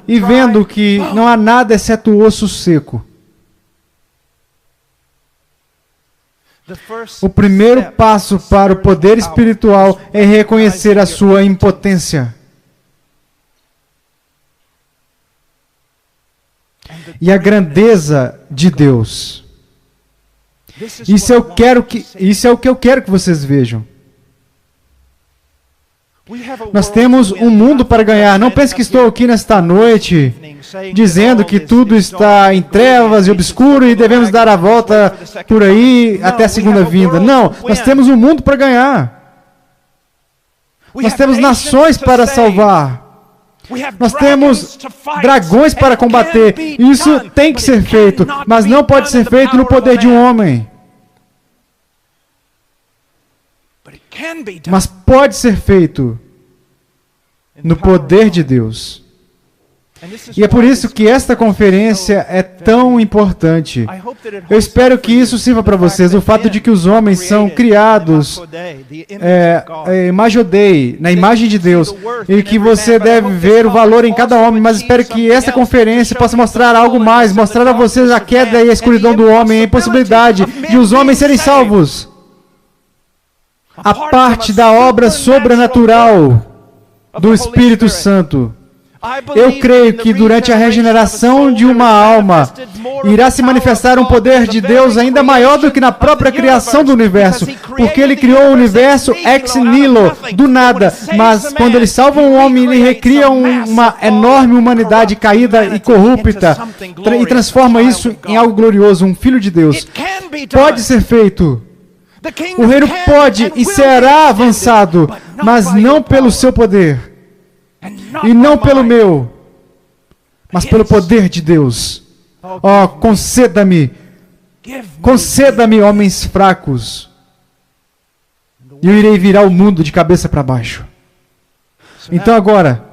e vendo que não há nada exceto o osso seco. O primeiro passo para o poder espiritual é reconhecer a sua impotência. E a grandeza de Deus. Isso é o que eu quero que vocês vejam. Nós temos um mundo para ganhar. Não pense que estou aqui nesta noite dizendo que tudo está em trevas e obscuro e devemos dar a volta por aí até a segunda vinda. Não, nós temos um mundo para ganhar. Nós temos nações para salvar. Nós temos dragões para combater. Isso tem que ser feito, mas não pode ser feito no poder de um homem. Mas pode ser feito no poder de Deus. E é por isso que esta conferência é tão importante. Eu espero que isso sirva para vocês. O fato de que os homens são criados Imagem Dei, na imagem de Deus, e que você deve ver o valor em cada homem, mas espero que esta conferência possa mostrar algo mais, mostrar a vocês a queda e a escuridão do homem, a impossibilidade de os homens serem salvos. A parte da obra sobrenatural do Espírito Santo. Eu creio que durante a regeneração de uma alma irá se manifestar um poder de Deus ainda maior do que na própria criação do universo, porque Ele criou o universo ex nihilo, do nada, mas quando Ele salva um homem, Ele recria uma enorme humanidade caída e corrupta e transforma isso em algo glorioso, um filho de Deus. Pode ser feito. O reino pode e será avançado, mas não pelo seu poder. E não pelo meu, mas pelo poder de Deus. Oh, conceda-me, homens fracos, e eu irei virar o mundo de cabeça para baixo. Então agora,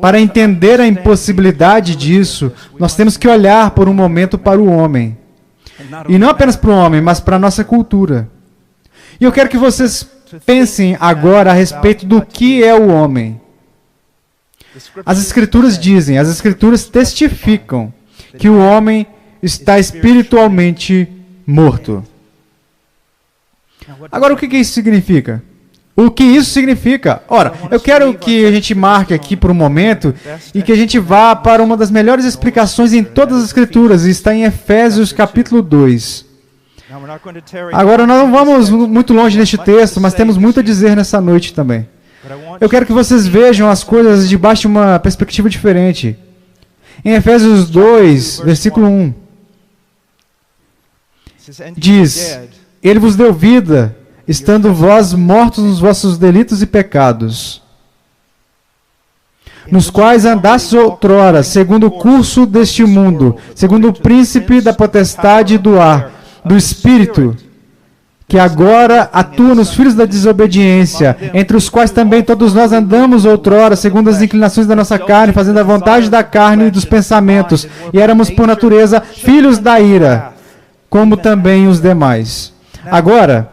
para entender a impossibilidade disso, nós temos que olhar por um momento para o homem. E não apenas para o homem, mas para a nossa cultura. E eu quero que vocês pensem agora a respeito do que é o homem. As Escrituras dizem, as Escrituras testificam que o homem está espiritualmente morto. Agora, o que isso significa? O que isso significa? Ora, eu quero que a gente marque aqui por um momento e que a gente vá para uma das melhores explicações em todas as Escrituras, e está em Efésios capítulo 2. Agora, nós não vamos muito longe neste texto, mas temos muito a dizer nessa noite também. Eu quero que vocês vejam as coisas debaixo de uma perspectiva diferente. Em Efésios 2, versículo 1, diz: Ele vos deu vida, estando vós mortos nos vossos delitos e pecados, nos quais andastes outrora, segundo o curso deste mundo, segundo o príncipe da potestade do ar, do Espírito, que agora atua nos filhos da desobediência, entre os quais também todos nós andamos outrora, segundo as inclinações da nossa carne, fazendo a vontade da carne e dos pensamentos, e éramos por natureza filhos da ira, como também os demais. Agora,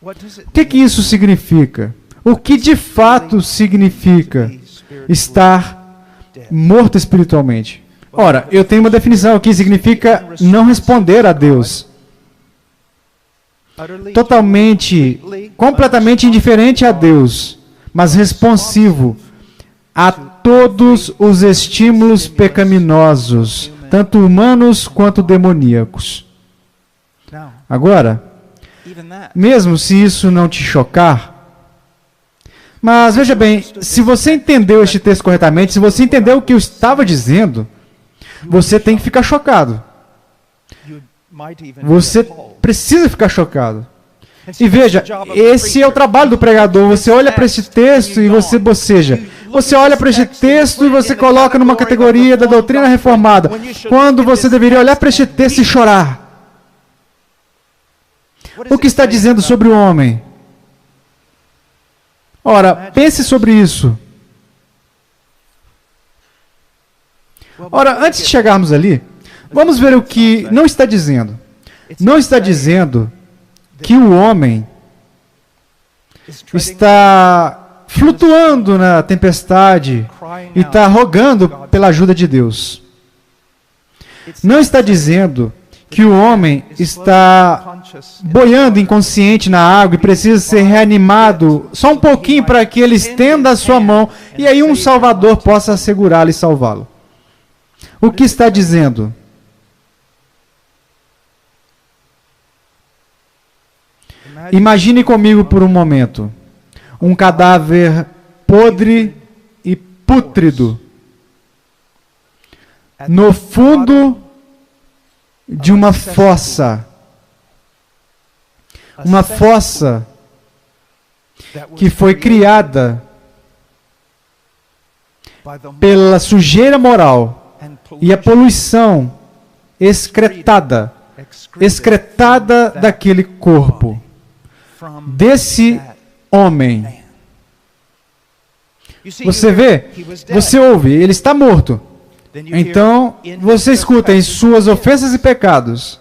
o que isso significa? O que de fato significa estar morto espiritualmente? Ora, eu tenho uma definição aqui, significa não responder a Deus. Totalmente, completamente indiferente a Deus, mas responsivo a todos os estímulos pecaminosos, tanto humanos quanto demoníacos. Agora, mesmo se isso não te chocar, mas veja bem, se você entendeu este texto corretamente, se você entendeu o que eu estava dizendo, você tem que ficar chocado. Você precisa ficar chocado. E veja, esse é o trabalho do pregador. Você olha para este texto e você boceja. Você olha para este texto e você coloca numa categoria da doutrina reformada, quando você deveria olhar para este texto e chorar. O que está dizendo sobre o homem? Ora, pense sobre isso. Ora, antes de chegarmos ali, vamos ver o que não está dizendo. Não está dizendo que o homem está flutuando na tempestade e está rogando pela ajuda de Deus. Não está dizendo que o homem está boiando inconsciente na água e precisa ser reanimado só um pouquinho para que ele estenda a sua mão e aí um Salvador possa segurá-lo e salvá-lo. O que está dizendo? Imagine comigo por um momento um cadáver podre e pútrido no fundo de uma fossa. Uma fossa que foi criada pela sujeira moral e a poluição excretada daquele corpo, desse homem. Você vê, você ouve, ele está morto. Então, você escuta em suas ofensas e pecados,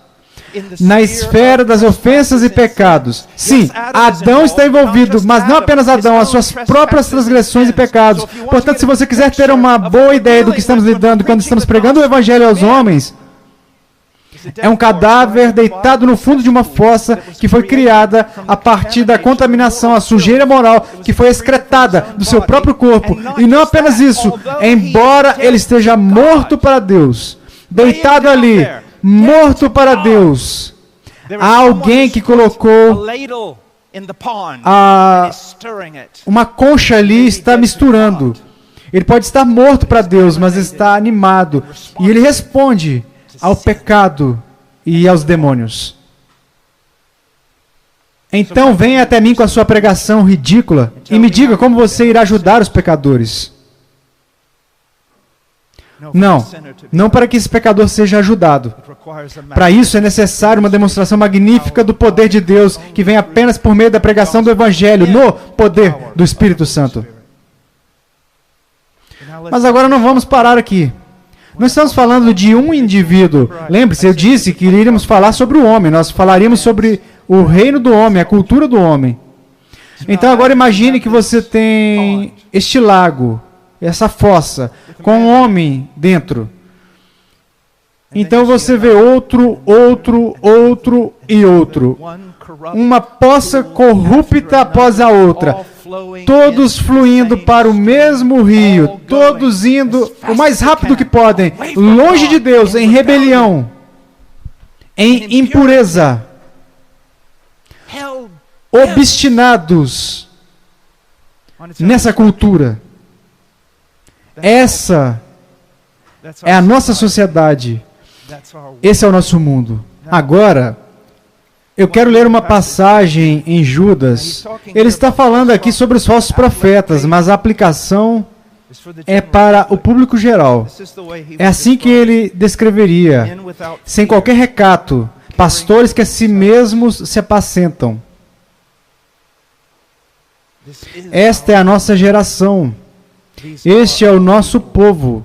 na esfera das ofensas e pecados. Sim, Adão está envolvido, mas não apenas Adão, as suas próprias transgressões e pecados. Portanto, se você quiser ter uma boa ideia do que estamos lidando quando estamos pregando o Evangelho aos homens, é um cadáver deitado no fundo de uma fossa que foi criada a partir da contaminação, a sujeira moral que foi excretada do seu próprio corpo. E não apenas isso, embora ele esteja morto para Deus, deitado ali, morto para Deus, há alguém que colocou uma concha ali e está misturando. Ele pode estar morto para Deus, mas está animado. E ele responde ao pecado e aos demônios. Então venha até mim com a sua pregação ridícula e me diga como você irá ajudar os pecadores. Não para que esse pecador seja ajudado. Para isso é necessário uma demonstração magnífica do poder de Deus que vem apenas por meio da pregação do Evangelho, no poder do Espírito Santo. Mas agora não vamos parar aqui. Nós estamos falando de um indivíduo. Lembre-se, eu disse que iríamos falar sobre o homem. Nós falaríamos sobre o reino do homem, a cultura do homem. Então agora imagine que você tem este lago, essa fossa, com um homem dentro. Então você vê outro e outro. Uma poça corrupta após a outra. Todos fluindo para o mesmo rio, todos indo o mais rápido que podem, longe de Deus, em rebelião, em impureza, obstinados nessa cultura. Essa é a nossa sociedade. Esse é o nosso mundo. Agora, eu quero ler uma passagem em Judas. Ele está falando aqui sobre os falsos profetas, mas a aplicação é para o público geral. É assim que ele descreveria, sem qualquer recato, pastores que a si mesmos se apacentam. Esta é a nossa geração. Este é o nosso povo.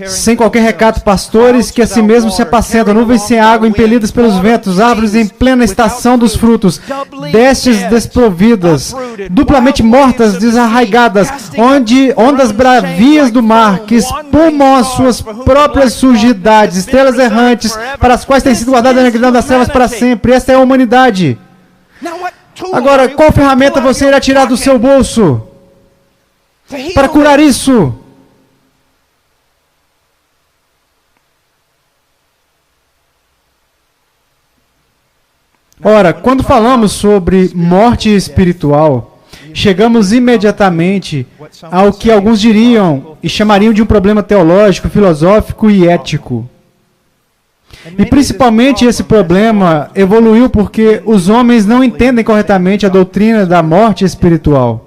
Sem qualquer recato, pastores que a si mesmos se apacentam, nuvens sem água, impelidas pelos ventos, árvores em plena estação dos frutos, destes desprovidas, duplamente mortas, desarraigadas, ondas bravias do mar, que espumam as suas próprias sujidades, estrelas errantes, para as quais tem sido guardada a negridão das trevas para sempre. Esta é a humanidade. Agora, qual ferramenta você irá tirar do seu bolso para curar isso? Ora, quando falamos sobre morte espiritual, chegamos imediatamente ao que alguns diriam e chamariam de um problema teológico, filosófico e ético. E principalmente esse problema evoluiu porque os homens não entendem corretamente a doutrina da morte espiritual.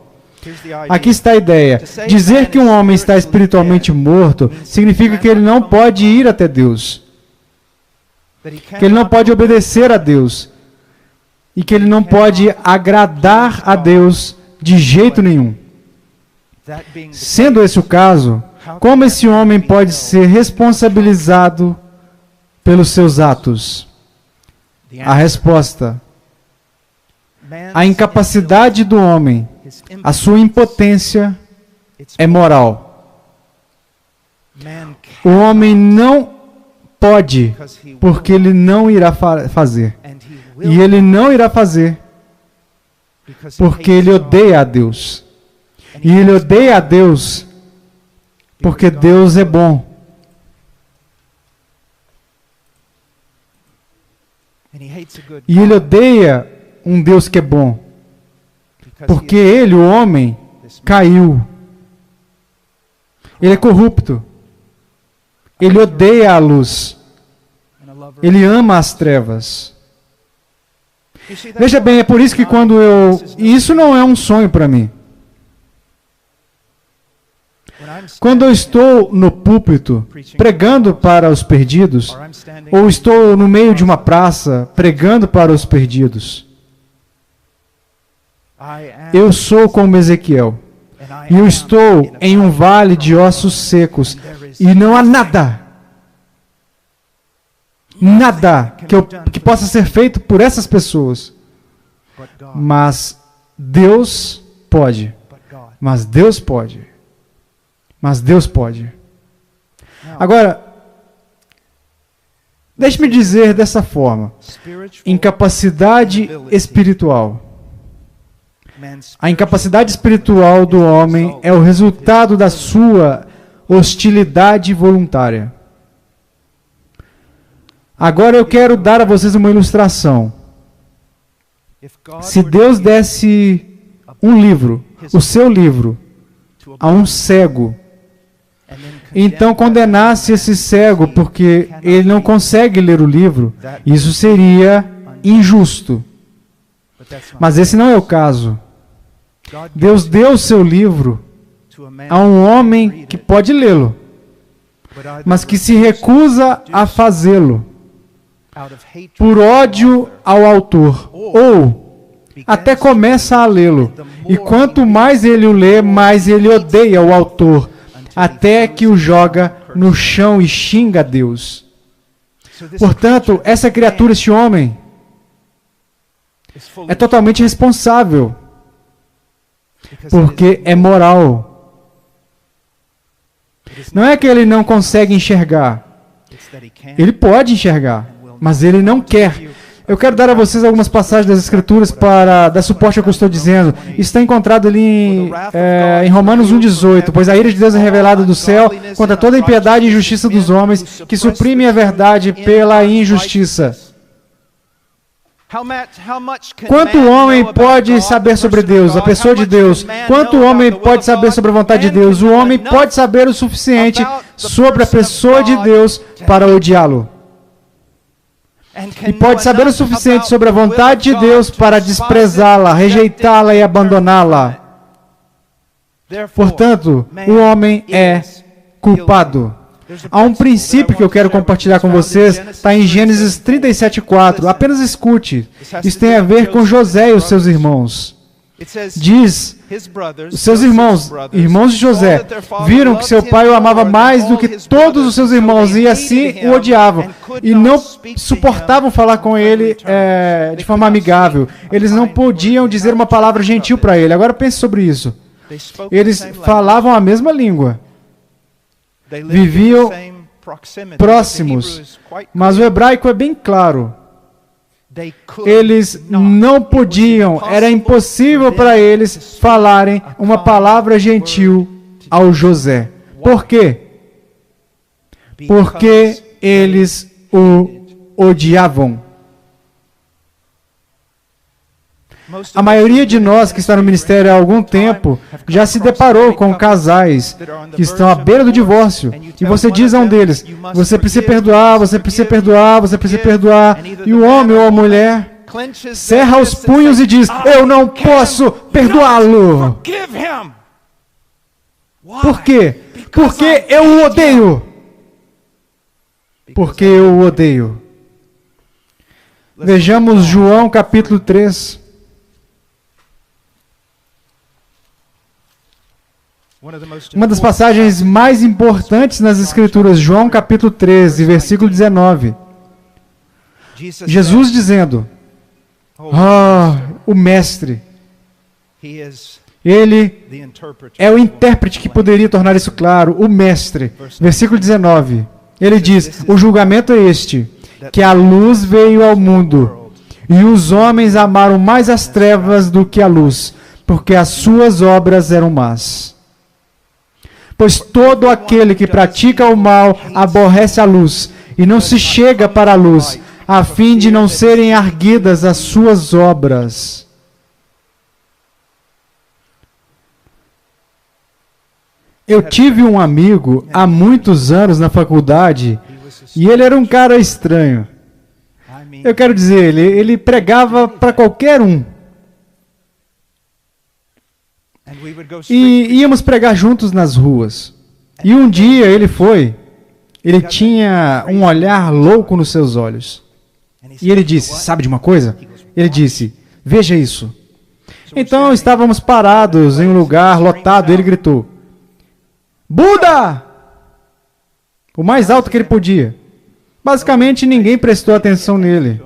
Aqui está a ideia. Dizer que um homem está espiritualmente morto significa que ele não pode ir até Deus, que ele não pode obedecer a Deus e que ele não pode agradar a Deus de jeito nenhum. Sendo esse o caso, como esse homem pode ser responsabilizado pelos seus atos? A resposta a incapacidade do homem, a sua impotência é moral. O homem não pode, porque ele não irá fazer. E ele não irá fazer, porque ele odeia a Deus. E ele odeia a Deus, porque Deus é bom. E ele odeia um Deus que é bom, porque ele, o homem, caiu. Ele é corrupto. Ele odeia a luz. Ele ama as trevas. Veja bem, é por isso que e isso não é um sonho para mim. Quando eu estou no púlpito pregando para os perdidos, ou estou no meio de uma praça pregando para os perdidos, eu sou como Ezequiel. E eu estou em um vale de ossos secos, e não há nada que possa ser feito por essas pessoas. Mas Deus pode. Mas Deus pode. Mas Deus pode. Agora, deixe-me dizer dessa forma: incapacidade espiritual. A incapacidade espiritual do homem é o resultado da sua hostilidade voluntária. Agora eu quero dar a vocês uma ilustração. Se Deus desse um livro, o seu livro, a um cego, então condenasse esse cego porque ele não consegue ler o livro, isso seria injusto. Mas esse não é o caso. Deus deu o seu livro a um homem que pode lê-lo, mas que se recusa a fazê-lo por ódio ao autor, ou até começa a lê-lo, e quanto mais ele o lê, mais ele odeia o autor, até que o joga no chão e xinga a Deus. Portanto, essa criatura, este homem, é totalmente responsável, porque é moral. Não é que ele não consegue enxergar. Ele pode enxergar, mas ele não quer. Eu quero dar a vocês algumas passagens das Escrituras para dar suporte ao que eu estou dizendo. Isso está encontrado ali em Romanos 1,18. Pois a ira de Deus é revelada do céu contra toda a impiedade e injustiça dos homens, que suprimem a verdade pela injustiça. Quanto o homem pode saber sobre Deus, a pessoa de Deus? Quanto o homem pode saber sobre a vontade de Deus? O homem pode saber o suficiente sobre a pessoa de Deus para odiá-lo. E pode saber o suficiente sobre a vontade de Deus para desprezá-la, rejeitá-la e abandoná-la. Portanto, o homem é culpado. Há um princípio que eu quero compartilhar com vocês, está em Gênesis 37:4. Apenas escute. Isso tem a ver com José e os seus irmãos. Diz, os seus irmãos de José, viram que seu pai o amava mais do que todos os seus irmãos e assim o odiavam. E não suportavam falar com ele de forma amigável. Eles não podiam dizer uma palavra gentil para ele. Agora pense sobre isso. Eles falavam a mesma língua. Viviam próximos. Mas o hebraico é bem claro. Eles não podiam, era impossível para eles falarem uma palavra gentil ao José. Por quê? Porque eles o odiavam. A maioria de nós que está no ministério há algum tempo já se deparou com casais que estão à beira do divórcio. E você diz a um deles, você precisa perdoar, você precisa perdoar, você precisa perdoar. E o homem ou a mulher cerra os punhos e diz, eu não posso perdoá-lo. Por quê? Porque eu o odeio. Porque eu o odeio. Vejamos João capítulo 3. Uma das passagens mais importantes nas Escrituras, João capítulo 13, versículo 19. Jesus dizendo, o mestre. Ele é o intérprete que poderia tornar isso claro, o mestre. Versículo 19. Ele diz: o julgamento é este, que a luz veio ao mundo, e os homens amaram mais as trevas do que a luz, porque as suas obras eram más. Pois todo aquele que pratica o mal aborrece a luz, e não se chega para a luz, a fim de não serem arguidas as suas obras. Eu tive um amigo há muitos anos na faculdade, e ele era um cara estranho. Eu quero dizer, ele pregava para qualquer um. E íamos pregar juntos nas ruas. E um dia ele tinha um olhar louco nos seus olhos. E ele disse: sabe de uma coisa? Ele disse: veja isso. Então estávamos parados em um lugar lotado e ele gritou: Buda! O mais alto que ele podia. Basicamente ninguém prestou atenção nele.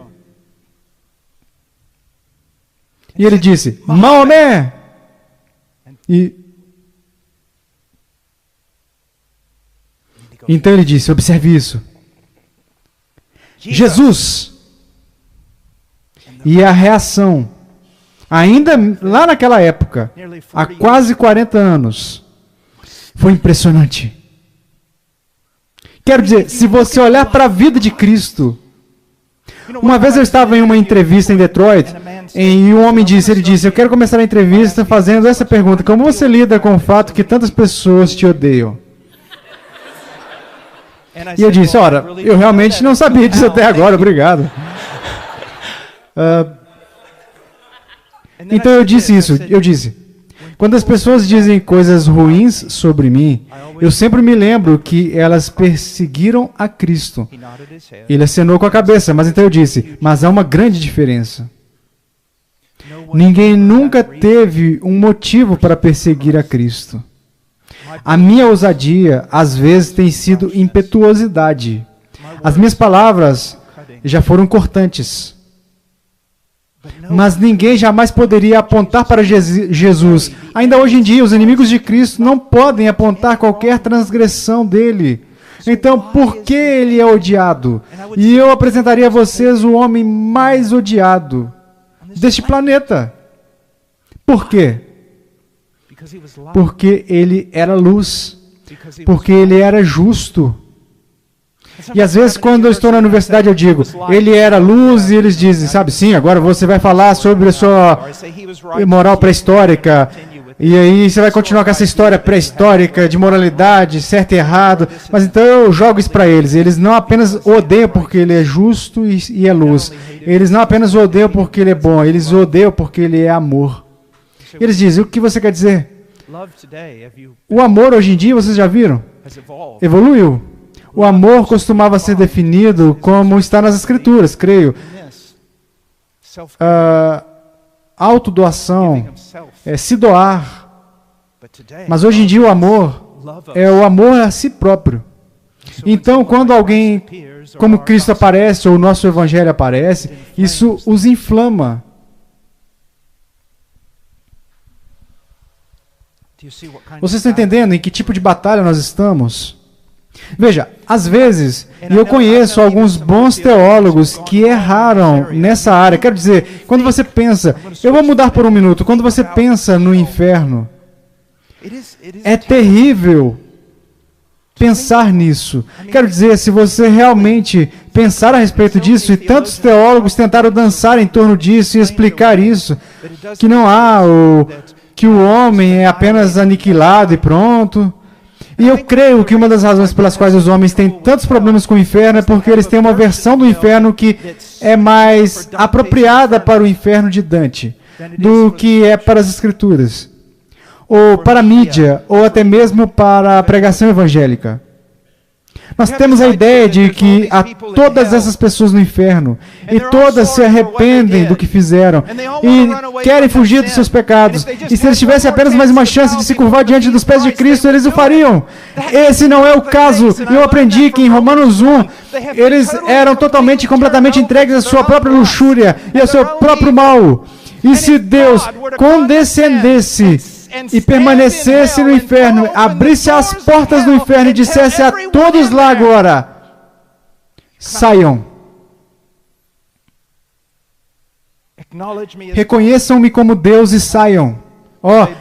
E ele disse: Maomé! Então ele disse: observe isso. Jesus! E a reação, ainda lá naquela época, há quase 40 anos, foi impressionante. Quero dizer, se você olhar para a vida de Cristo, uma vez eu estava em uma entrevista em Detroit, e um homem disse, eu quero começar a entrevista fazendo essa pergunta: como você lida com o fato que tantas pessoas te odeiam? E eu disse: ora, eu realmente não sabia disso até agora, obrigado. Então eu disse isso, quando as pessoas dizem coisas ruins sobre mim, eu sempre me lembro que elas perseguiram a Cristo. Ele acenou com a cabeça, mas então eu disse: mas há uma grande diferença. Ninguém nunca teve um motivo para perseguir a Cristo. A minha ousadia, às vezes, tem sido impetuosidade. As minhas palavras já foram cortantes. Mas ninguém jamais poderia apontar para Jesus. Ainda hoje em dia, os inimigos de Cristo não podem apontar qualquer transgressão dele. Então, por que ele é odiado? E eu apresentaria a vocês o homem mais odiado deste planeta. Por quê? Porque ele era luz. Porque ele era justo. E às vezes, quando eu estou na universidade, eu digo: ele era luz, e eles dizem: sabe, sim, agora você vai falar sobre a sua moral pré-histórica. E aí você vai continuar com essa história pré-histórica de moralidade, certo e errado. Mas então eu jogo isso para eles. Eles não apenas o odeiam porque ele é justo e é luz. Eles não apenas o odeiam porque ele é bom. Eles o odeiam porque ele é amor. E eles dizem: o que você quer dizer? O amor hoje em dia, vocês já viram? Evoluiu. O amor costumava ser definido como está nas Escrituras, creio. Autodoação, se doar. Mas hoje em dia o amor é o amor a si próprio. Então, quando alguém como Cristo aparece, ou o nosso Evangelho aparece, isso os inflama. Vocês estão entendendo em que tipo de batalha nós estamos? Veja, às vezes, e eu conheço alguns bons teólogos que erraram nessa área. Quero dizer, quando você pensa, eu vou mudar por um minuto, quando você pensa no inferno, é terrível pensar nisso. Quero dizer, se você realmente pensar a respeito disso, e tantos teólogos tentaram dançar em torno disso e explicar isso, que não há, que o homem é apenas aniquilado e pronto. E eu creio que uma das razões pelas quais os homens têm tantos problemas com o inferno é porque eles têm uma versão do inferno que é mais apropriada para o inferno de Dante do que é para as Escrituras, ou para a mídia, ou até mesmo para a pregação evangélica. Nós temos a ideia de que há todas essas pessoas no inferno, e todas se arrependem do que fizeram, e querem fugir dos seus pecados. E se eles tivessem apenas mais uma chance de se curvar diante dos pés de Cristo, eles o fariam. Esse não é o caso. Eu aprendi que em Romanos 1, eles eram totalmente e completamente entregues à sua própria luxúria e ao seu próprio mal. E se Deus condescendesse e permanecesse no inferno, abrisse as portas do inferno e dissesse a todos lá agora: saiam. Reconheçam-me como Deus e saiam.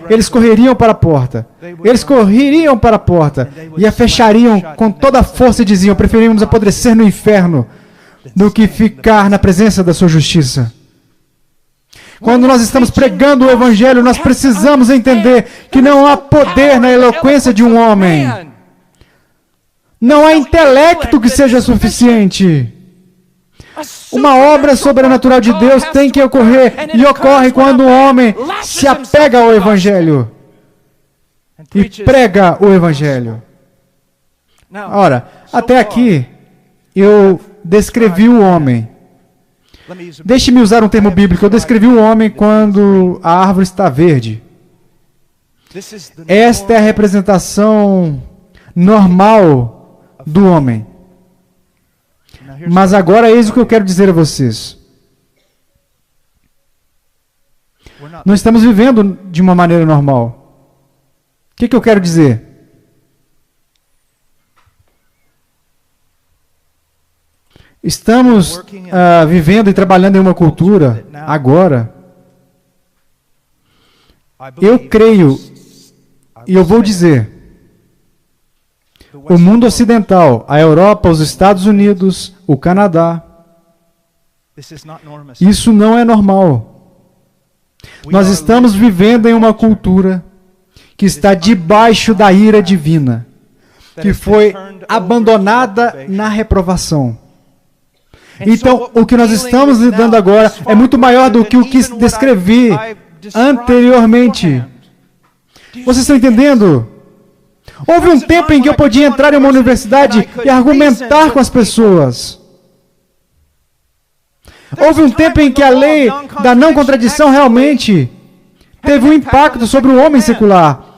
Eles correriam para a porta. Eles correriam para a porta e a fechariam com toda a força e diziam: preferimos apodrecer no inferno do que ficar na presença da sua justiça. Quando nós estamos pregando o Evangelho, nós precisamos entender que não há poder na eloquência de um homem. Não há intelecto que seja suficiente. Uma obra sobrenatural de Deus tem que ocorrer, e ocorre quando o homem se apega ao Evangelho e prega o Evangelho. Ora, até aqui eu descrevi o homem. Deixe-me usar um termo bíblico. Eu descrevi o homem quando a árvore está verde. Esta é a representação normal do homem. Mas agora eis o que eu quero dizer a vocês. Não estamos vivendo de uma maneira normal. O que eu quero dizer? Estamos vivendo e trabalhando em uma cultura, agora. Eu creio, e eu vou dizer, o mundo ocidental, a Europa, os Estados Unidos, o Canadá, isso não é normal. Nós estamos vivendo em uma cultura que está debaixo da ira divina, que foi abandonada na reprovação. Então, o que nós estamos lidando agora é muito maior do que o que descrevi anteriormente. Vocês estão entendendo? Houve um tempo em que eu podia entrar em uma universidade e argumentar com as pessoas. Houve um tempo em que a lei da não contradição realmente teve um impacto sobre o homem secular.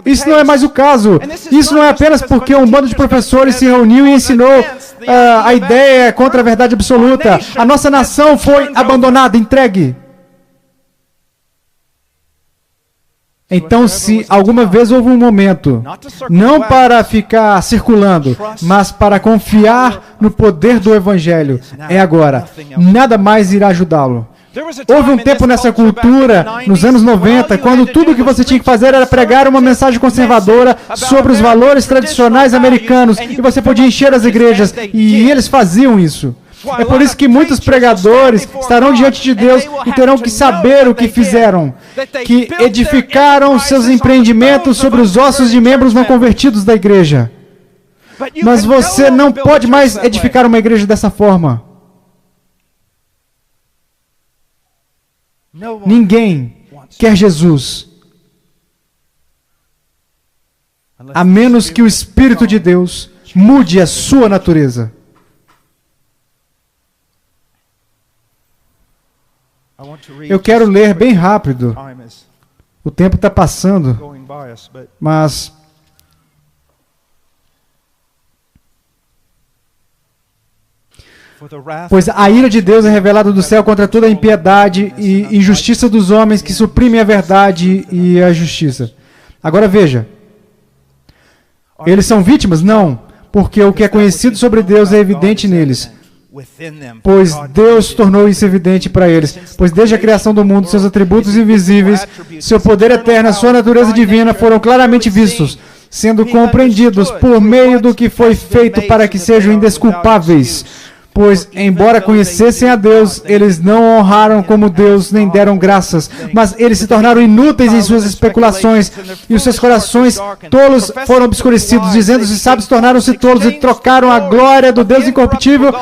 Isso não é mais o caso. Isso não é apenas porque um bando de professores se reuniu e ensinou a ideia contra a verdade absoluta. A nossa nação foi abandonada, entregue. Então, se alguma vez houve um momento, não para ficar circulando, mas para confiar no poder do Evangelho, é agora. Nada mais irá ajudá-lo. Houve um tempo nessa cultura, nos anos 90, quando tudo o que você tinha que fazer era pregar uma mensagem conservadora sobre os valores tradicionais americanos, e você podia encher as igrejas, e eles faziam isso. É por isso que muitos pregadores estarão diante de Deus e terão que saber o que fizeram, que edificaram seus empreendimentos sobre os ossos de membros não convertidos da igreja. Mas você não pode mais edificar uma igreja dessa forma. Ninguém quer Jesus, a menos que o Espírito de Deus mude a sua natureza. Eu quero ler bem rápido. O tempo está passando, mas pois a ira de Deus é revelada do céu contra toda a impiedade e injustiça dos homens que suprimem a verdade e a justiça. Agora veja, eles são vítimas? Não, porque o que é conhecido sobre Deus é evidente neles. Pois Deus tornou isso evidente para eles. Pois desde a criação do mundo, seus atributos invisíveis, seu poder eterno, a sua natureza divina foram claramente vistos, sendo compreendidos por meio do que foi feito para que sejam indesculpáveis. Pois, embora conhecessem a Deus, eles não honraram como Deus, nem deram graças. Mas eles se tornaram inúteis em suas especulações, e os seus corações tolos foram obscurecidos. Dizendo-se sábios, tornaram-se tolos, e trocaram a glória do Deus incorruptível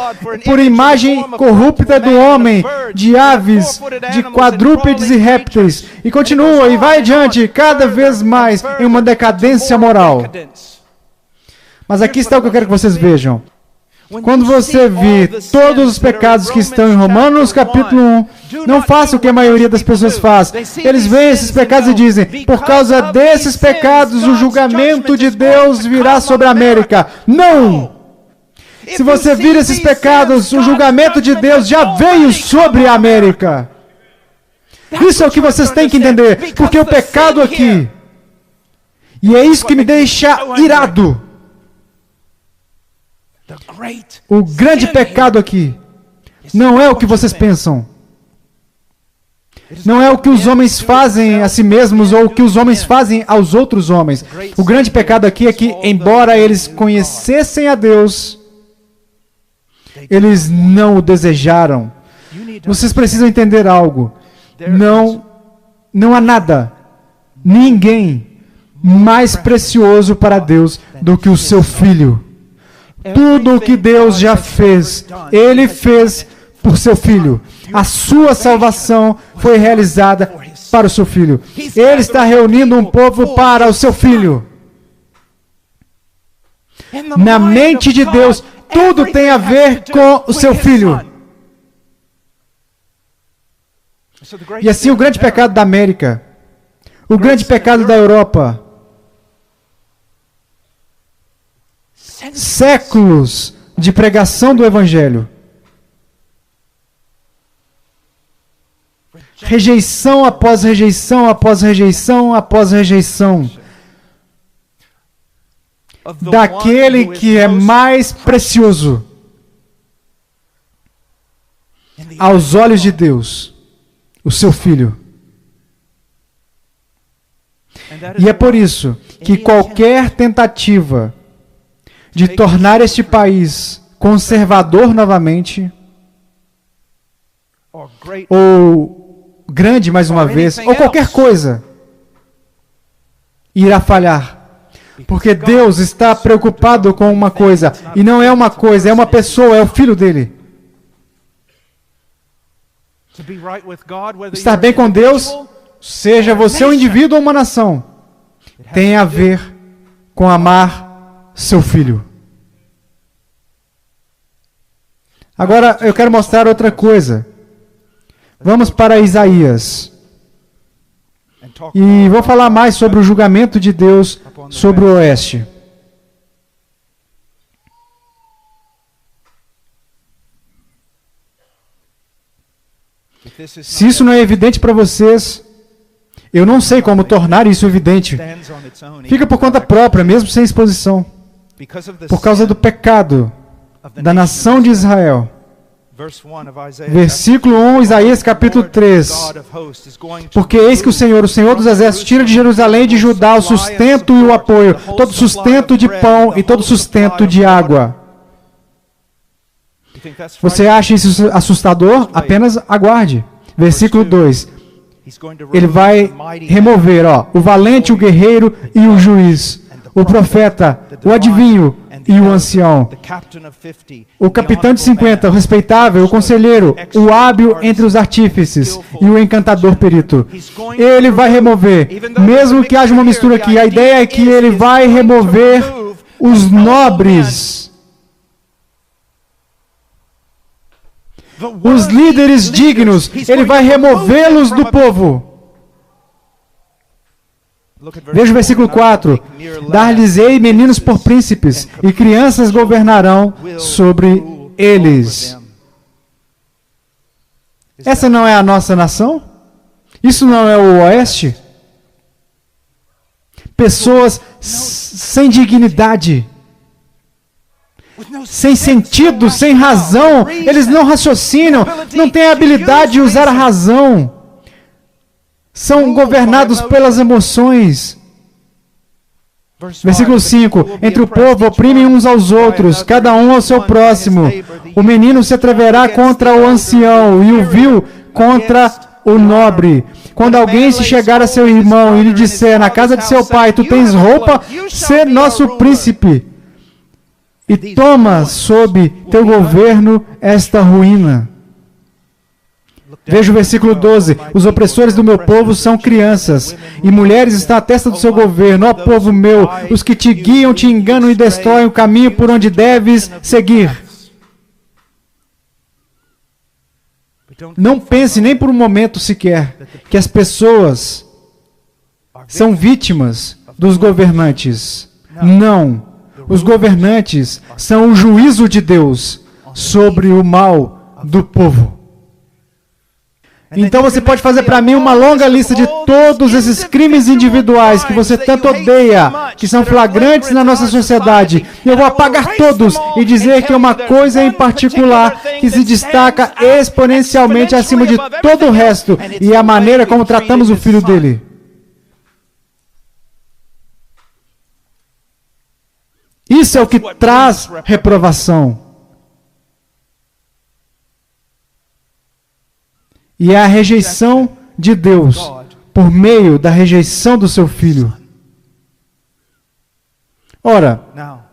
por imagem corrupta do homem, de aves, de quadrúpedes e répteis. E continua, e vai adiante, cada vez mais, em uma decadência moral. Mas aqui está o que eu quero que vocês vejam. Quando você vê todos os pecados que estão em Romanos capítulo 1, não faça o que a maioria das pessoas faz. Eles veem esses pecados e dizem, por causa desses pecados, o julgamento de Deus virá sobre a América. Não! Se você vir esses pecados, o julgamento de Deus já veio sobre a América. Isso é o que vocês têm que entender, porque o pecado aqui, e é isso que me deixa irado, o grande pecado aqui, não é o que vocês pensam. Não é o que os homens fazem a si mesmos ou o que os homens fazem aos outros homens. O grande pecado aqui é que, embora eles conhecessem a Deus, eles não o desejaram. Vocês precisam entender algo. Não há nada, ninguém mais precioso para Deus do que o seu Filho. Tudo o que Deus já fez, Ele fez por seu Filho. A sua salvação foi realizada para o seu Filho. Ele está reunindo um povo para o seu Filho. Na mente de Deus, tudo tem a ver com o seu Filho. E assim o grande pecado da América, o grande pecado da Europa, séculos de pregação do Evangelho, rejeição após rejeição, após rejeição, após rejeição, daquele que é mais precioso aos olhos de Deus, o seu Filho. E é por isso que qualquer tentativa de tornar este país conservador novamente, ou grande mais uma vez, ou qualquer coisa, irá falhar. Porque Deus está preocupado com uma coisa, e não é uma coisa, é uma pessoa, é o Filho dele. Estar bem com Deus, seja você um indivíduo ou uma nação, tem a ver com amar seu Filho. Agora eu quero mostrar outra coisa. Vamos para Isaías. E vou falar mais sobre o julgamento de Deus sobre o oeste. Se isso não é evidente para vocês, eu não sei como tornar isso evidente. Fica por conta própria, mesmo sem exposição. Por causa do pecado da nação de Israel. Versículo 1, Isaías capítulo 3. Porque eis que o Senhor dos Exércitos, tira de Jerusalém e de Judá o sustento e o apoio, todo sustento de pão e todo sustento de água. Você acha isso assustador? Apenas aguarde. Versículo 2. Ele vai remover o valente, o guerreiro e o juiz, o profeta, o adivinho e o ancião, o capitão de 50, o respeitável, o conselheiro, o hábil entre os artífices e o encantador perito. Ele vai remover, mesmo que haja uma mistura aqui, a ideia é que ele vai remover os nobres, os líderes dignos, ele vai removê-los do povo. Veja o versículo 4. Dar-lhes-ei meninos por príncipes, e crianças governarão sobre eles. Essa não é a nossa nação? Isso não é o oeste? Pessoas sem dignidade, sem sentido, sem razão, eles não raciocinam, não têm a habilidade de usar a razão. São governados pelas emoções. Versículo 5. Entre o povo oprimem uns aos outros, cada um ao seu próximo. O menino se atreverá contra o ancião, e o vil contra o nobre. Quando alguém se chegar a seu irmão e lhe disser, na casa de seu pai, tu tens roupa, sê nosso príncipe, e toma sob teu governo esta ruína. Veja o versículo 12. Os opressores do meu povo são crianças, e mulheres estão à testa do seu governo. Ó povo meu, os que te guiam, te enganam e destroem o caminho por onde deves seguir. Não pense nem por um momento sequer que as pessoas são vítimas dos governantes. Não. Os governantes são o juízo de Deus sobre o mal do povo. Então você pode fazer para mim uma longa lista de todos esses crimes individuais que você tanto odeia, que são flagrantes na nossa sociedade. E eu vou apagar todos e dizer que uma coisa em particular que se destaca exponencialmente acima de todo o resto, e é a maneira como tratamos o filho dele. Isso é o que traz reprovação. E é a rejeição de Deus por meio da rejeição do seu filho. Ora,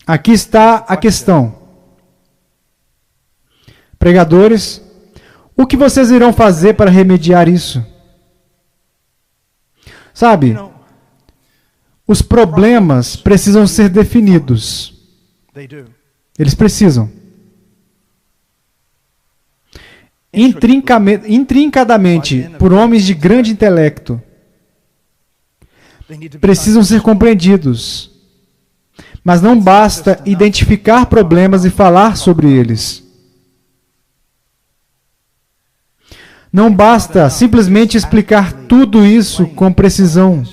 aqui está a questão. Pregadores, o que vocês irão fazer para remediar isso? Sabe, os problemas precisam ser definidos. Eles precisam. Intrincadamente, por homens de grande intelecto, precisam ser compreendidos. Mas não basta identificar problemas e falar sobre eles. Não basta simplesmente explicar tudo isso com precisão.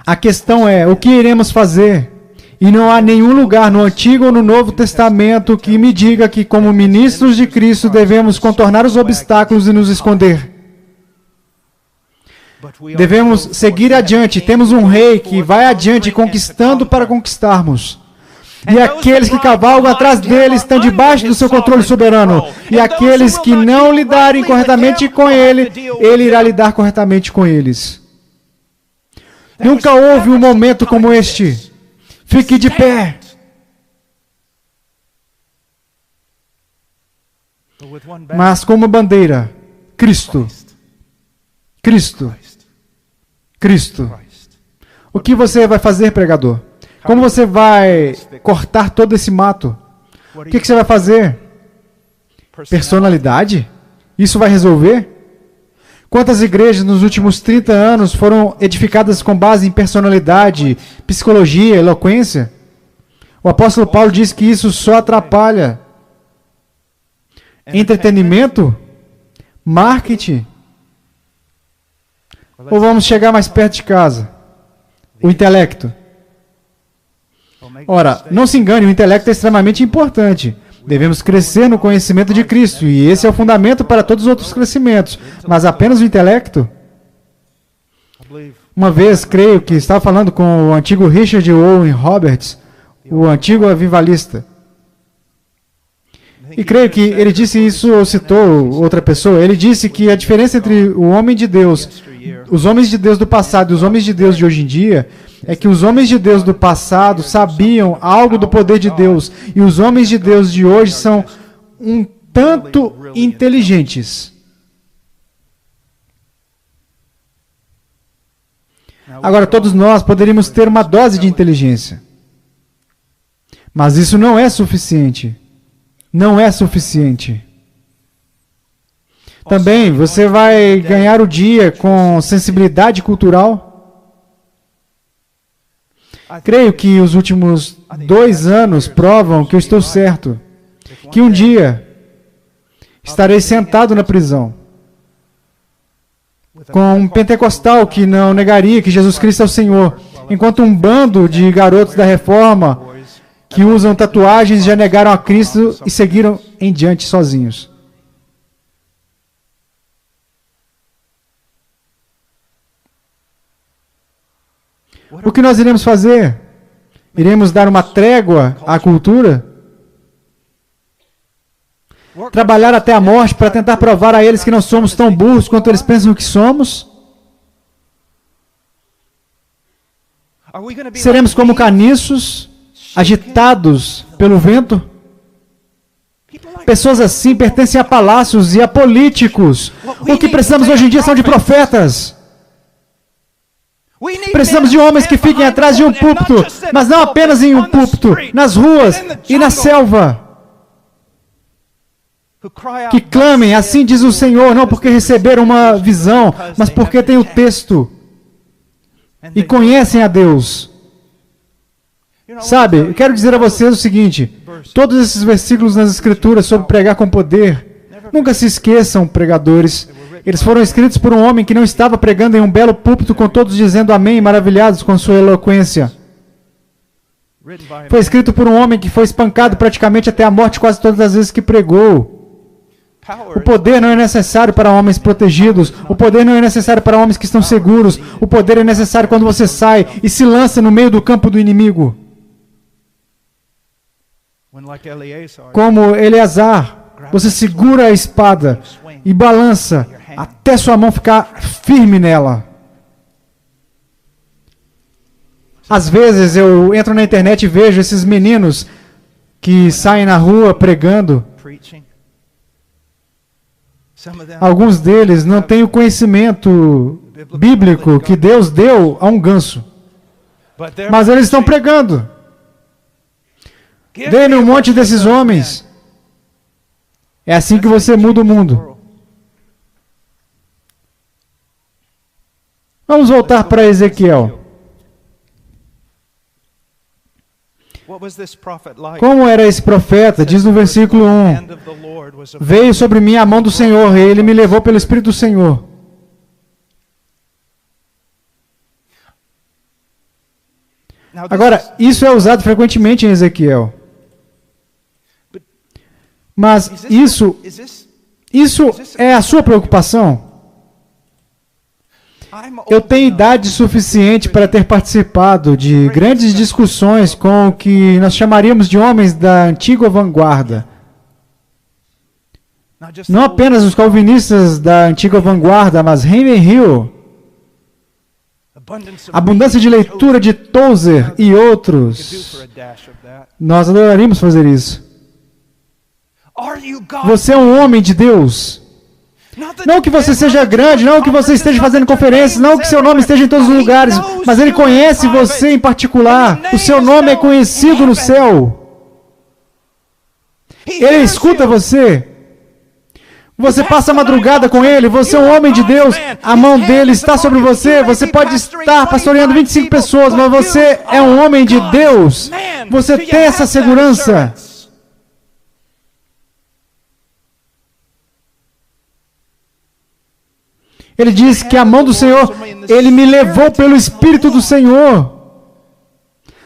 A questão é, o que iremos fazer? E não há nenhum lugar no Antigo ou no Novo Testamento que me diga que, como ministros de Cristo, devemos contornar os obstáculos e nos esconder. Devemos seguir adiante. Temos um rei que vai adiante, conquistando para conquistarmos. E aqueles que cavalgam atrás dele estão debaixo do seu controle soberano. E aqueles que não lidarem corretamente com ele, ele irá lidar corretamente com eles. Nunca houve um momento como este. Fique de pé. Mas como bandeira, Cristo. Cristo. Cristo. O que você vai fazer, pregador? Como você vai cortar todo esse mato? O que você vai fazer? Personalidade? Isso vai resolver? Quantas igrejas nos últimos 30 anos foram edificadas com base em personalidade, psicologia, eloquência? O apóstolo Paulo diz que isso só atrapalha. Entretenimento? Marketing? Ou vamos chegar mais perto de casa? O intelecto. Ora, não se engane, o intelecto é extremamente importante. Devemos crescer no conhecimento de Cristo, e esse é o fundamento para todos os outros crescimentos. Mas apenas o intelecto? Uma vez, creio que estava falando com o antigo Richard Owen Roberts, o antigo avivalista. E creio que ele disse isso, ou citou outra pessoa. Ele disse que a diferença entre o homem de Deus, os homens de Deus do passado e os homens de Deus de hoje em dia, é que os homens de Deus do passado sabiam algo do poder de Deus, e os homens de Deus de hoje são um tanto inteligentes. Agora, todos nós poderíamos ter uma dose de inteligência, mas isso não é suficiente. Não é suficiente. Também, você vai ganhar o dia com sensibilidade cultural? Creio que os últimos 2 anos provam que eu estou certo. Que um dia estarei sentado na prisão com um pentecostal que não negaria que Jesus Cristo é o Senhor, enquanto um bando de garotos da Reforma que usam tatuagens já negaram a Cristo e seguiram em diante sozinhos. O que nós iremos fazer? Iremos dar uma trégua à cultura? Trabalhar até a morte para tentar provar a eles que não somos tão burros quanto eles pensam que somos? Seremos como caniços, agitados pelo vento? Pessoas assim pertencem a palácios e a políticos. O que precisamos hoje em dia são de profetas. Precisamos de homens que fiquem atrás de um púlpito, mas não apenas em um púlpito, nas ruas e na selva. Que clamem, assim diz o Senhor, não porque receberam uma visão, mas porque têm o texto e conhecem a Deus. Sabe, eu quero dizer a vocês o seguinte, todos esses versículos nas Escrituras sobre pregar com poder Nunca se esqueçam, pregadores. Eles foram escritos por um homem que não estava pregando em um belo púlpito com todos dizendo amém, maravilhados com sua eloquência. Foi escrito por um homem que foi espancado praticamente até a morte quase todas as vezes que pregou. O poder não é necessário para homens protegidos. O poder não é necessário para homens que estão seguros. O poder é necessário quando você sai e se lança no meio do campo do inimigo. Como Eleazar, você segura a espada e balança até sua mão ficar firme nela. Às vezes eu entro na internet e vejo esses meninos que saem na rua pregando. Alguns deles não têm o conhecimento bíblico que Deus deu a um ganso. Mas eles estão pregando. Dê-me um monte desses homens. É assim que você muda o mundo. Vamos voltar para Ezequiel. Como era esse profeta? Diz no versículo 1. Veio sobre mim a mão do Senhor, e Ele me levou pelo Espírito do Senhor. Agora, isso é usado frequentemente em Ezequiel. Mas isso é a sua preocupação? Eu tenho idade suficiente para ter participado de grandes discussões com o que nós chamaríamos de homens da antiga vanguarda. Não apenas os calvinistas da antiga vanguarda, mas Henry Hill, abundância de leitura de Tozer e outros. Nós adoraríamos fazer isso. Você é um homem de Deus. Não que você seja grande, não que você esteja fazendo conferências, não que seu nome esteja em todos os lugares, mas Ele conhece você em particular. O seu nome é conhecido no céu. Ele escuta você. Você passa a madrugada com Ele, você é um homem de Deus, a mão dele está sobre você, você pode estar pastoreando 25 pessoas, mas você é um homem de Deus. Você tem essa segurança. Ele diz que a mão do Senhor, Ele me levou pelo Espírito do Senhor.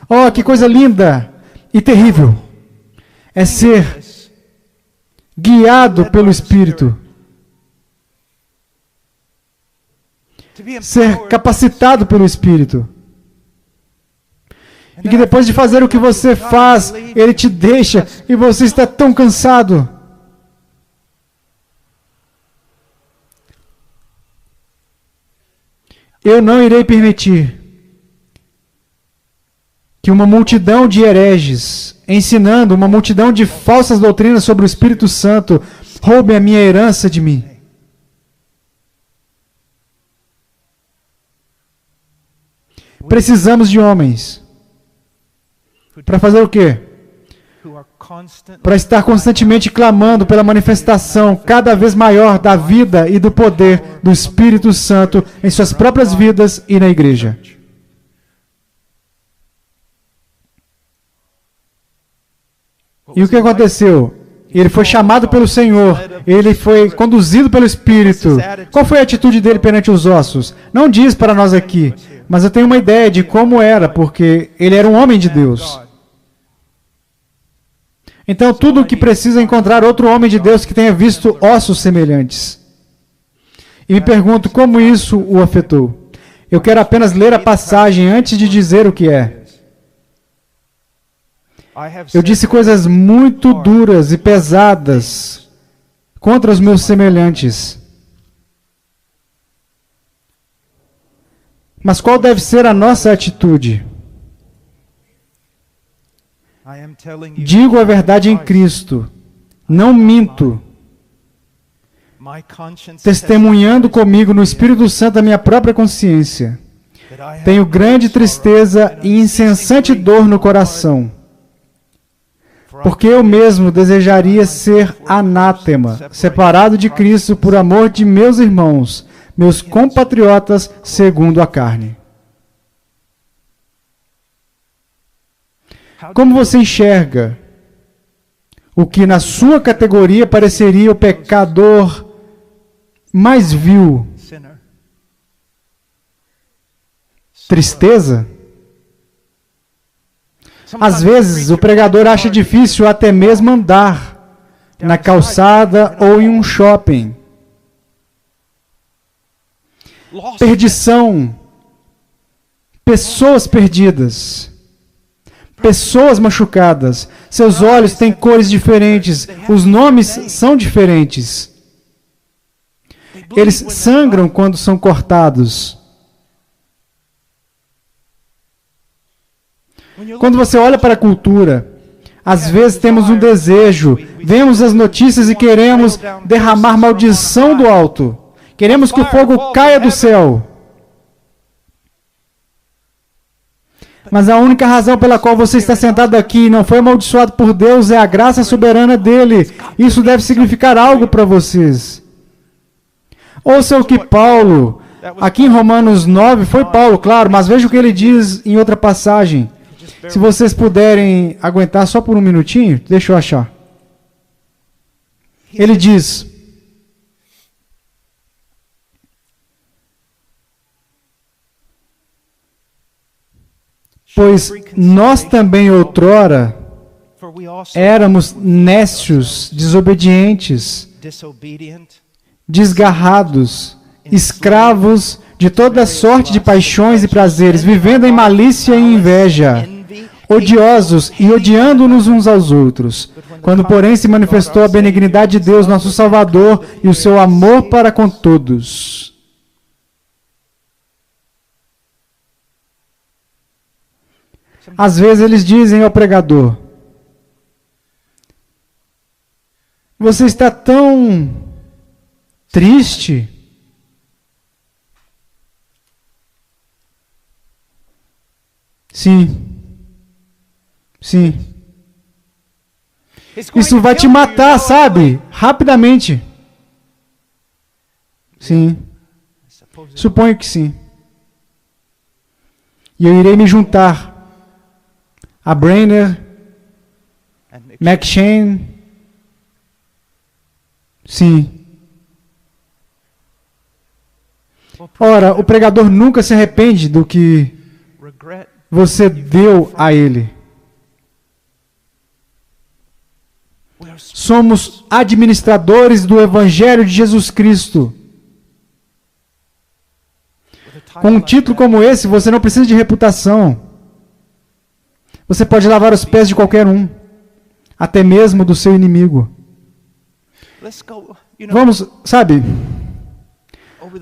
Oh, que coisa linda e terrível é ser guiado pelo Espírito. Ser capacitado pelo Espírito. E que depois de fazer o que você faz, Ele te deixa e você está tão cansado. Eu não irei permitir que uma multidão de hereges, ensinando uma multidão de falsas doutrinas sobre o Espírito Santo, roube a minha herança de mim. Precisamos de homens. Para fazer o quê? Para estar constantemente clamando pela manifestação cada vez maior da vida e do poder do Espírito Santo em suas próprias vidas e na igreja. E o que aconteceu? Ele foi chamado pelo Senhor, ele foi conduzido pelo Espírito. Qual foi a atitude dele perante os ossos? Não diz para nós aqui, mas eu tenho uma ideia de como era, porque ele era um homem de Deus. Então, tudo o que precisa é encontrar outro homem de Deus que tenha visto ossos semelhantes. E me pergunto como isso o afetou. Eu quero apenas ler a passagem antes de dizer o que é. Eu disse coisas muito duras e pesadas contra os meus semelhantes. Mas qual deve ser a nossa atitude? Digo a verdade em Cristo, não minto, testemunhando comigo no Espírito Santo a minha própria consciência. Tenho grande tristeza e incessante dor no coração, porque eu mesmo desejaria ser anátema, separado de Cristo por amor de meus irmãos, meus compatriotas segundo a carne. Como você enxerga o que na sua categoria pareceria o pecador mais vil. Tristeza? Às vezes, o pregador acha difícil até mesmo andar na calçada ou em um shopping. Perdição, pessoas perdidas, pessoas machucadas. Seus olhos têm cores diferentes, os nomes são diferentes. Eles sangram quando são cortados. Quando você olha para a cultura, às vezes temos um desejo, vemos as notícias e queremos derramar maldição do alto. Queremos que o fogo caia do céu. Mas a única razão pela qual você está sentado aqui e não foi amaldiçoado por Deus é a graça soberana dele. Isso deve significar algo para vocês. Ouça o que Paulo, aqui em Romanos 9, foi Paulo, claro, mas veja o que ele diz em outra passagem. Se vocês puderem aguentar só por um minutinho, deixa eu achar. Ele diz: pois nós também outrora éramos nécios, desobedientes, desgarrados, escravos de toda sorte de paixões e prazeres, vivendo em malícia e inveja, odiosos e odiando-nos uns aos outros. Quando, porém, se manifestou a benignidade de Deus, nosso Salvador, e o seu amor para com todos. Às vezes eles dizem ao pregador: você está tão triste. Sim. Sim. Isso vai te matar, sabe? Rapidamente. Sim. Suponho que sim. E eu irei me juntar a Brainer, McShane. Sim. Ora, o pregador nunca se arrepende do que você deu a ele. Somos administradores do Evangelho de Jesus Cristo. Com um título como esse, você não precisa de reputação. Você pode lavar os pés de qualquer um, até mesmo do seu inimigo. Vamos, sabe,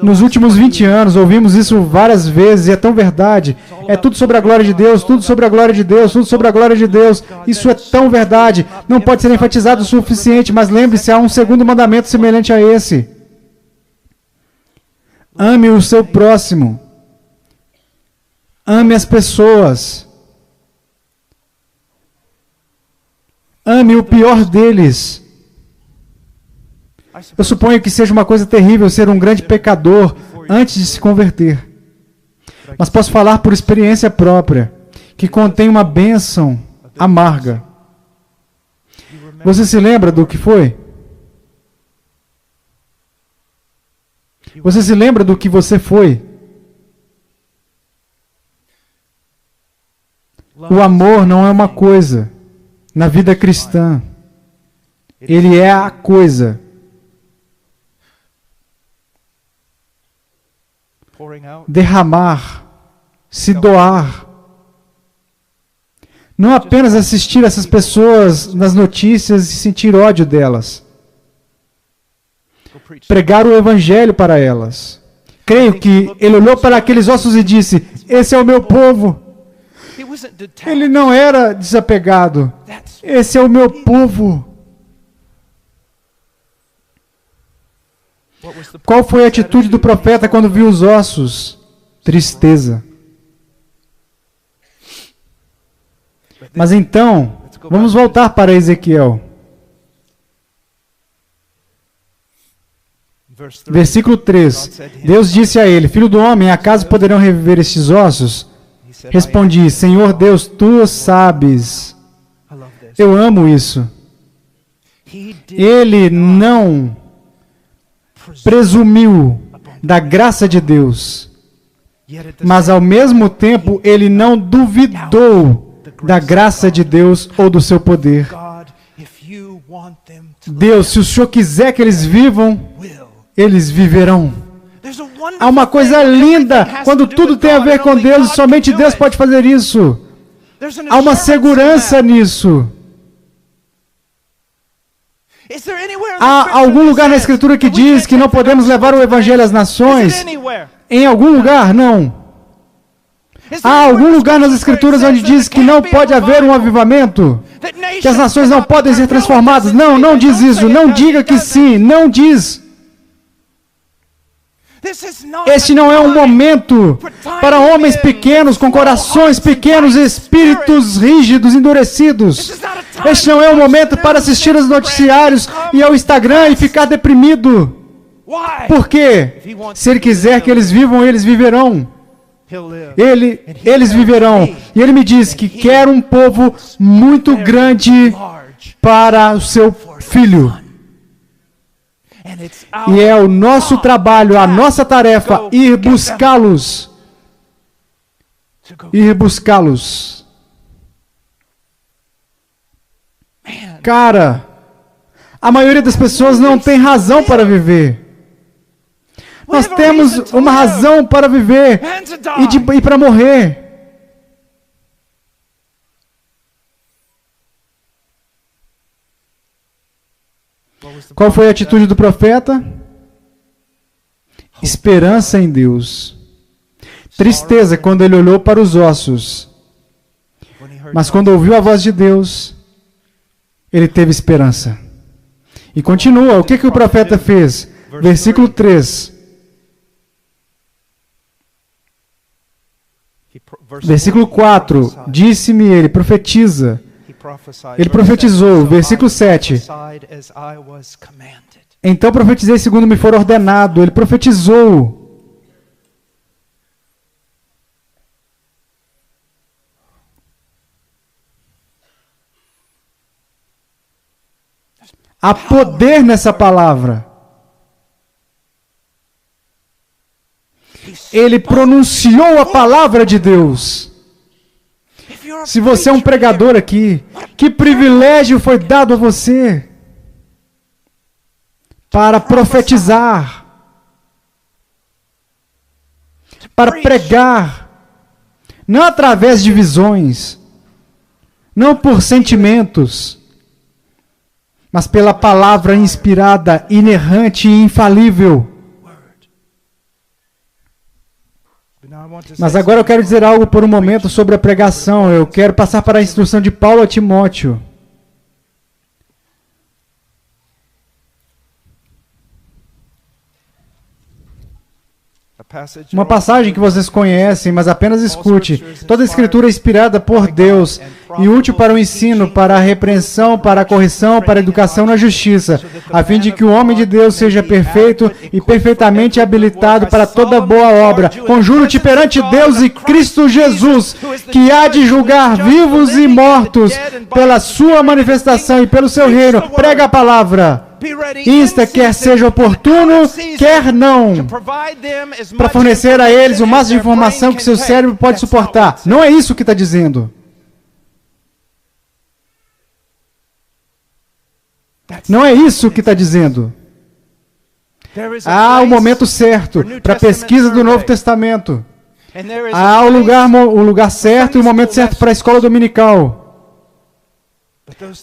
nos últimos 20 anos, ouvimos isso várias vezes, e é tão verdade. É tudo sobre a glória de Deus, tudo sobre a glória de Deus, tudo sobre a glória de Deus. Isso é tão verdade. Não pode ser enfatizado o suficiente, mas lembre-se, há um segundo mandamento semelhante a esse. Ame o seu próximo. Ame as pessoas. Ame o pior deles. Eu suponho que seja uma coisa terrível ser um grande pecador antes de se converter. Mas posso falar por experiência própria, que contém uma bênção amarga. Você se lembra do que foi? Você se lembra do que você foi? O amor não é uma coisa na vida cristã. Ele é a coisa. Derramar, se doar. Não apenas assistir essas pessoas nas notícias e sentir ódio delas. Pregar o Evangelho para elas. Creio que ele olhou para aqueles ossos e disse: esse é o meu povo. Ele não era desapegado. Esse é o meu povo. Qual foi a atitude do profeta quando viu os ossos? Tristeza. Mas então, vamos voltar para Ezequiel. Versículo 3. Deus disse a ele: filho do homem, acaso poderão reviver estes ossos? Respondi: Senhor Deus, tu sabes. Eu amo isso. Ele não presumiu da graça de Deus, mas ao mesmo tempo ele não duvidou da graça de Deus ou do seu poder. Deus, se o Senhor quiser que eles vivam, eles viverão. Há uma coisa linda quando tudo tem a ver com Deus e somente Deus pode fazer isso. Há uma segurança nisso. Há algum lugar na Escritura que diz que não podemos levar o Evangelho às nações? Em algum lugar? Não. Há algum lugar nas Escrituras onde diz que não pode haver um avivamento? Que as nações não podem ser transformadas? Não, não diz isso. Não diga que sim. Não diz. Este não é um momento para homens pequenos, com corações pequenos e espíritos rígidos, endurecidos. Este não é um momento para assistir aos noticiários e ao Instagram e ficar deprimido. Por quê? Se Ele quiser que eles vivam, eles viverão. Eles viverão. E Ele me diz que quer um povo muito grande para o seu filho. E é o nosso trabalho, a nossa tarefa, ir buscá-los. Ir buscá-los. Cara, a maioria das pessoas não tem razão para viver. Nós temos uma razão para viver e para morrer. Qual foi a atitude do profeta? Esperança em Deus. Tristeza quando ele olhou para os ossos. Mas quando ouviu a voz de Deus, ele teve esperança. E continua. O que o profeta fez? Versículo 3. Versículo 4. Disse-me ele, profetiza. Ele profetizou, versículo 7. Então profetizei segundo me for ordenado. Ele profetizou. Há poder nessa palavra. Ele pronunciou a palavra de Deus. Se você é um pregador aqui, que privilégio foi dado a você para profetizar, para pregar, não através de visões, não por sentimentos, mas pela palavra inspirada, inerrante e infalível. Mas agora eu quero dizer algo por um momento sobre a pregação. Eu quero passar para a instrução de Paulo a Timóteo. Uma passagem que vocês conhecem, mas apenas escute. Toda a Escritura é inspirada por Deus e útil para o ensino, para a repreensão, para a correção, para a educação na justiça, a fim de que o homem de Deus seja perfeito e perfeitamente habilitado para toda boa obra. Conjuro-te perante Deus e Cristo Jesus, que há de julgar vivos e mortos pela sua manifestação e pelo seu reino. Prega a palavra. Insta, quer seja oportuno, quer não, para fornecer a eles o máximo de informação que seu cérebro pode suportar. Não é isso que está dizendo. Não é isso que está dizendo. Há o momento certo para a pesquisa do Novo Testamento. Há o lugar certo e o momento certo para a escola dominical.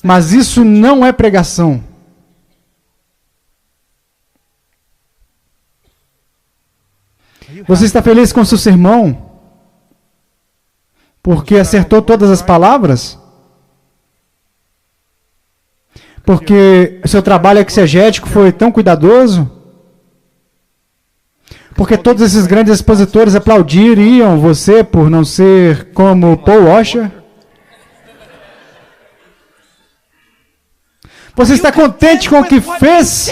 Mas isso não é pregação. Você está feliz com o seu sermão? Porque acertou todas as palavras? Porque o seu trabalho exegético foi tão cuidadoso? Porque todos esses grandes expositores aplaudiriam você por não ser como Paul Washer? Você está contente com o que fez?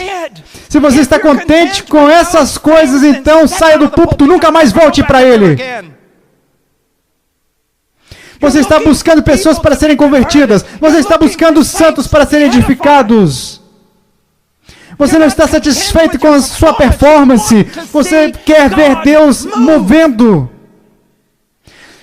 Se você está contente com essas coisas, então saia do púlpito, nunca mais volte para ele. Você está buscando pessoas para serem convertidas. Você está buscando santos para serem edificados. Você não está satisfeito com a sua performance. Você quer ver Deus movendo.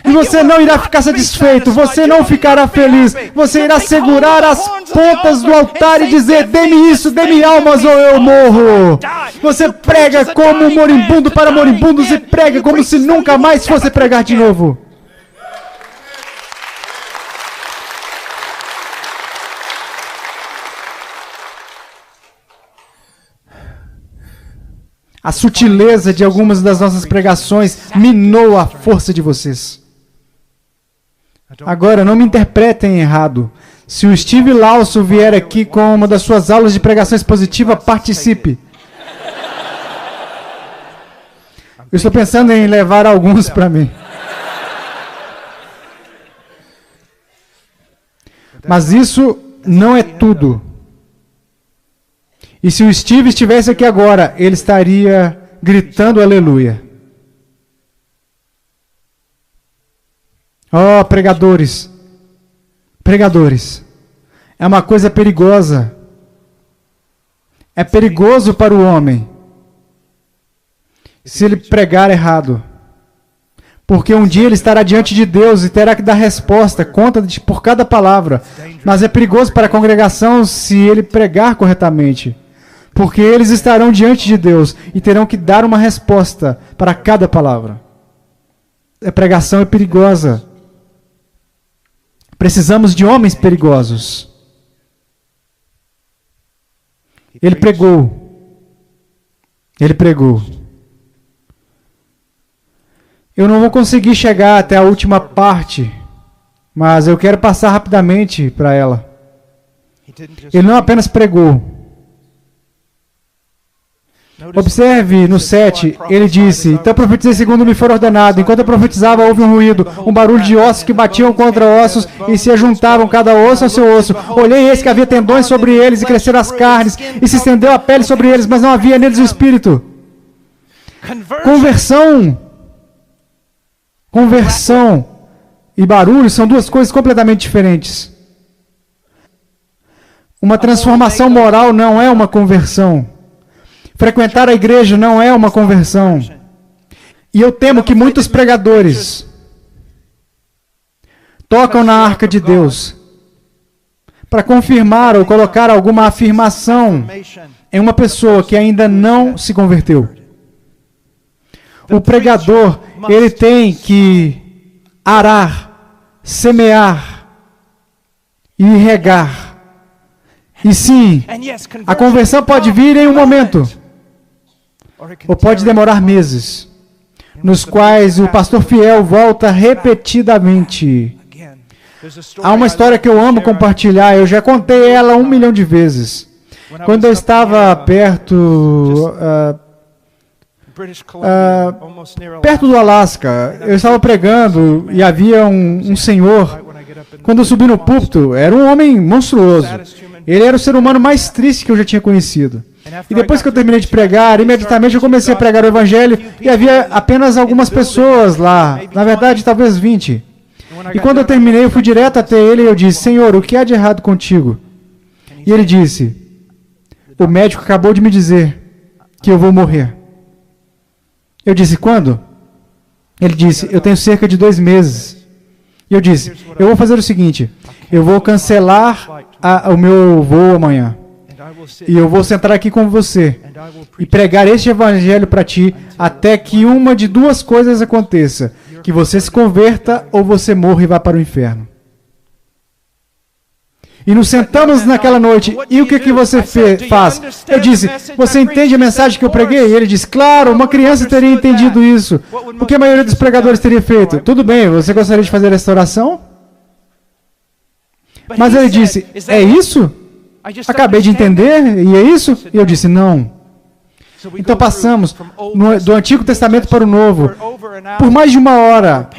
E você não irá ficar satisfeito, você não ficará feliz, você irá segurar as pontas do altar e dizer: dê-me isso, dê-me almas ou eu morro. Você prega como um moribundo para moribundos e prega como se nunca mais fosse pregar de novo. A sutileza de algumas das nossas pregações minou a força de vocês. Agora, não me interpretem errado. Se o Steve Lawson vier aqui com uma das suas aulas de pregação expositiva, participe. Eu estou pensando em levar alguns para mim. Mas isso não é tudo. E se o Steve estivesse aqui agora, ele estaria gritando aleluia. Oh, pregadores, pregadores, é uma coisa perigosa. É perigoso para o homem se ele pregar errado. Porque um dia ele estará diante de Deus e terá que dar resposta, conta por cada palavra. Mas é perigoso para a congregação se ele pregar corretamente. Porque eles estarão diante de Deus e terão que dar uma resposta para cada palavra. A pregação é perigosa. Precisamos de homens perigosos. Ele pregou. Ele pregou. Eu não vou conseguir chegar até a última parte, mas eu quero passar rapidamente para ela. Ele não apenas pregou. Observe no 7, ele disse: então profetizei segundo me for ordenado. Enquanto eu profetizava, houve um ruído, um barulho de ossos que batiam contra ossos e se ajuntavam cada osso ao seu osso. Olhei e eis que havia tendões sobre eles e cresceram as carnes e se estendeu a pele sobre eles, mas não havia neles o espírito. Conversão e barulho são duas coisas completamente diferentes. Uma transformação moral não é uma conversão. Frequentar a igreja não é uma conversão. E eu temo que muitos pregadores tocam na arca de Deus para confirmar ou colocar alguma afirmação em uma pessoa que ainda não se converteu. O pregador, ele tem que arar, semear e regar. E sim, a conversão pode vir em um momento. Ou pode demorar meses, nos quais o pastor fiel volta repetidamente. Há uma história que eu amo compartilhar, eu já contei ela 1 milhão de vezes. Quando eu estava perto do Alasca, eu estava pregando e havia um senhor. Quando eu subi no púlpito, era um homem monstruoso. Ele era o ser humano mais triste que eu já tinha conhecido. E depois que eu terminei de pregar, imediatamente eu comecei a pregar o evangelho e havia apenas algumas pessoas lá, na verdade talvez 20. E quando eu terminei, eu fui direto até ele e eu disse: Senhor, o que há de errado contigo? E ele disse: o médico acabou de me dizer que eu vou morrer. Eu disse: quando? Ele disse: eu tenho cerca de 2 meses. E eu disse: eu vou fazer o seguinte, eu vou cancelar o meu voo amanhã. E eu vou sentar aqui com você e pregar este evangelho para ti até que uma de 2 coisas aconteça: que você se converta ou você morra e vá para o inferno. E nos sentamos naquela noite, e o que você faz? Eu disse: você entende a mensagem que eu preguei? E ele disse: claro, uma criança teria entendido isso. O que a maioria dos pregadores teria feito? Tudo bem, você gostaria de fazer esta oração? Mas ele disse: é isso? Acabei de entender, e é isso? E eu disse: não. Então passamos do Antigo Testamento para o Novo, por mais de 1 hora,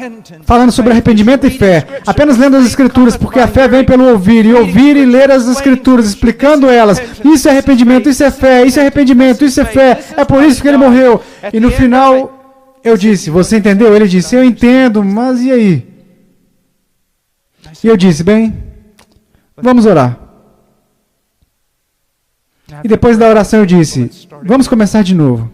falando sobre arrependimento e fé, apenas lendo as Escrituras, porque a fé vem pelo ouvir e ler as Escrituras, explicando elas. Isso é arrependimento, isso é fé, isso é arrependimento, isso é fé, é por isso que ele morreu. E no final, eu disse: você entendeu? Ele disse: eu entendo, mas e aí? E eu disse: bem, vamos orar. E depois da oração eu disse, vamos começar de novo.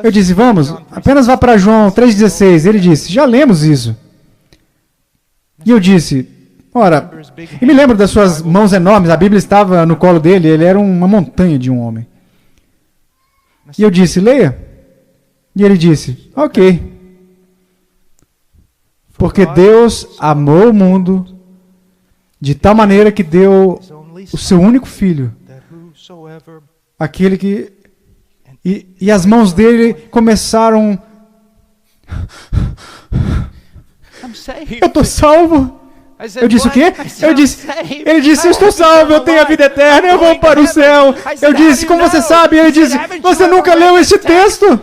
Eu disse, vamos, apenas vá para João 3,16. Ele disse, já lemos isso. E eu disse, ora, e me lembro das suas mãos enormes, a Bíblia estava no colo dele, ele era uma montanha de um homem. E eu disse, leia. E ele disse, ok. Porque Deus amou o mundo de tal maneira que deu o seu único filho, aquele que... E as mãos dele começaram... Eu estou salvo. Eu disse o quê? Ele disse, eu estou salvo, eu tenho a vida eterna, eu vou para o céu. Eu disse, como você sabe? Ele disse, você nunca leu esse texto?